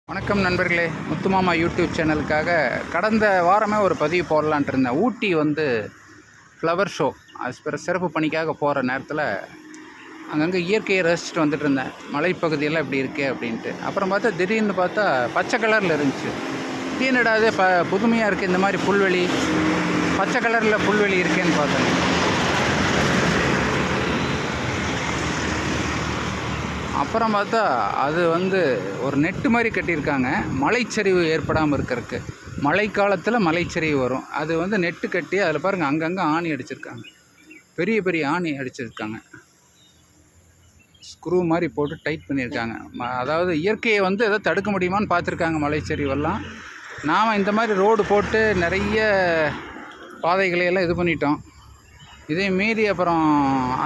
வணக்கம் நண்பர்களே, முத்துமாமா யூடியூப் சேனலுக்காக கடந்த வாரமே ஒரு பதிவு போடலான்ட்டு இருந்தேன். ஊட்டி ஃப்ளவர் ஷோ சிறப்பு பணிக்காக போகிற நேரத்தில் அங்கங்கே இயற்கையை ரசிச்சுட்டு வந்துட்டு இருந்தேன். மலைப்பகுதியெல்லாம் இப்படி இருக்கே அப்படின்ட்டு. அப்புறம் பார்த்தா திடீர்னு பார்த்தா பச்சை கலரில் இருந்துச்சு. என்னடா அது புதுமையாக இருக்குது, இந்த மாதிரி புல்வெளி பச்சை கலரில் புல்வெளி இருக்கேன்னு பார்த்தேன். அப்புறம் பார்த்தா அது ஒரு நெட்டு மாதிரி கட்டியிருக்காங்க, மலைச்சரிவு ஏற்படாமல் இருக்கிறதுக்கு. மழைக்காலத்தில் மலைச்சரிவு வரும். அது நெட்டு கட்டி அதில் பாருங்கள், அங்கங்கே ஆணி அடிச்சிருக்காங்க, பெரிய பெரிய ஆணி அடிச்சிருக்காங்க, ஸ்க்ரூ மாதிரி போட்டு டைட் பண்ணியிருக்காங்க. அதாவது இயற்கையை எதை தடுக்க முடியுமான்னு பார்த்துருக்காங்க மலைச்சரிவெல்லாம். நாம் இந்த மாதிரி ரோடு போட்டு நிறைய பாதைகளையெல்லாம் இது பண்ணிட்டோம். இதே மீறி அப்புறம்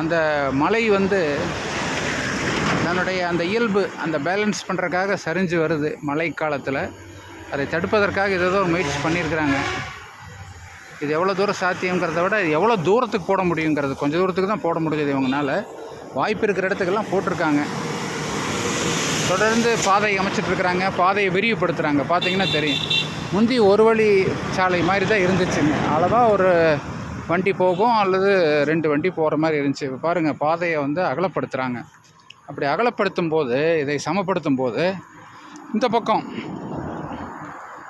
அந்த மலை தன்னுடைய அந்த இயல்பு அந்த பேலன்ஸ் பண்ணுறதுக்காக சரிஞ்சு வருது மழை காலத்தில். அதை தடுப்பதற்காக ஏதோ முயற்சி பண்ணியிருக்கிறாங்க. இது எவ்வளோ தூரம் சாத்தியங்கிறத விட எவ்வளோ தூரத்துக்கு போட முடியுங்கிறது, கொஞ்சம் தூரத்துக்கு தான் போட முடிஞ்சது இவங்கனால. வாய்ப்பு இருக்கிற இடத்துக்கெல்லாம் போட்டிருக்காங்க. தொடர்ந்து பாதை அமைச்சிட்ருக்குறாங்க, பாதையை விரிவுபடுத்துகிறாங்க. பார்த்திங்கன்னா தெரியும், முந்தி ஒரு வழி சாலை மாதிரி தான் இருந்துச்சுங்க. அளவாக ஒரு வண்டி போகும் அல்லது 2 வண்டி போகிற மாதிரி இருந்துச்சு. இப்போ பாருங்கள், பாதையை அகலப்படுத்துகிறாங்க. அப்படி அகலப்படுத்தும் போது, இதை சமப்படுத்தும் போது இந்த பக்கம்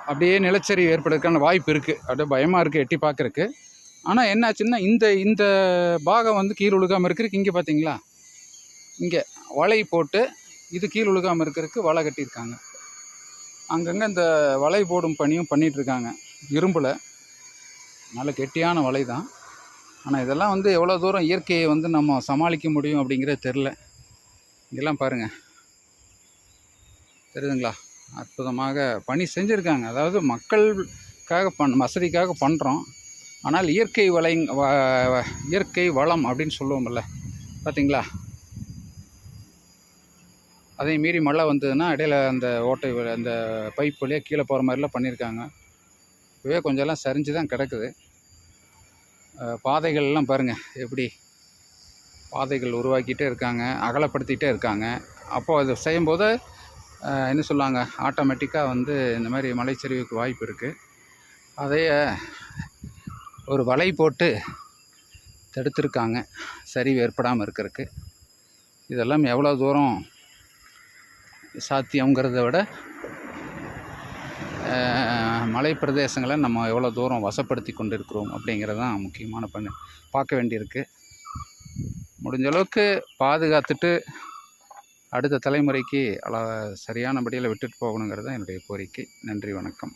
அப்படியே நிலச்சரிவு ஏற்படுறதுக்கான வாய்ப்பு இருக்குது. அப்படியே பயமாக இருக்குது எட்டி பார்க்குறக்கு. ஆனால் என்னாச்சுன்னா, இந்த பாகம் கீழ் ஒழுகாமல் இருக்கிறதுக்கு இங்கே பார்த்தீங்களா, இங்கே வலை போட்டு இது கீழ் ஒழுகாமல் இருக்கிறதுக்கு வலை கட்டியிருக்காங்க. அங்கங்கே இந்த வலை போடும் பணியும் பண்ணிகிட்ருக்காங்க, இரும்பில். நல்ல கெட்டியான வலை தான். ஆனால் இதெல்லாம் எவ்வளோ தூரம் இயற்கையை நம்ம சமாளிக்க முடியும் அப்படிங்கிறது தெரில. இதெல்லாம் பாருங்கள், தெரியுதுங்களா? அற்புதமாக பணி செஞ்சுருக்காங்க. அதாவது மக்களுக்காக வசதிக்காக பண்ணுறோம். ஆனால் இயற்கை வளம் அப்படின்னு சொல்லுவோம்ல, பார்த்திங்களா? அதே மீறி மழை வந்ததுன்னா இடையில அந்த ஓட்டை அந்த பைப் வழியாக கீழே போகிற மாதிரிலாம் பண்ணியிருக்காங்க. இப்போவே கொஞ்சம்லாம் சரிஞ்சு தான் கிடக்குது. பாதைகள்லாம் பாருங்கள், எப்படி பாதைகள் உருவாக்கிட்டே இருக்காங்க, அகலப்படுத்திகிட்டே இருக்காங்க. அப்போது அது செய்யும்போது என்ன சொல்லுவாங்க, ஆட்டோமேட்டிக்காக இந்த மாதிரி மலைச்சரிவுக்கு வாய்ப்பு இருக்குது. அதைய ஒரு வலை போட்டு தடுத்துருக்காங்க, சரிவு ஏற்படாமல் இருக்கிறதுக்கு. இதெல்லாம் எவ்வளோ தூரம் சாத்தியங்கிறத விட மலை பிரதேசங்களை நம்ம எவ்வளோ தூரம் வசப்படுத்தி கொண்டு இருக்கிறோம் அப்படிங்கிறது தான் முக்கியமான பார்க்க வேண்டியிருக்கு. முடிஞ்ச அளவுக்கு பாதுகாத்துட்டு அடுத்த தலைமுறைக்கு சரியானபடியில் விட்டுட்டு போகணுங்கிறது தான் என்னுடைய கோரிக்கை. நன்றி, வணக்கம்.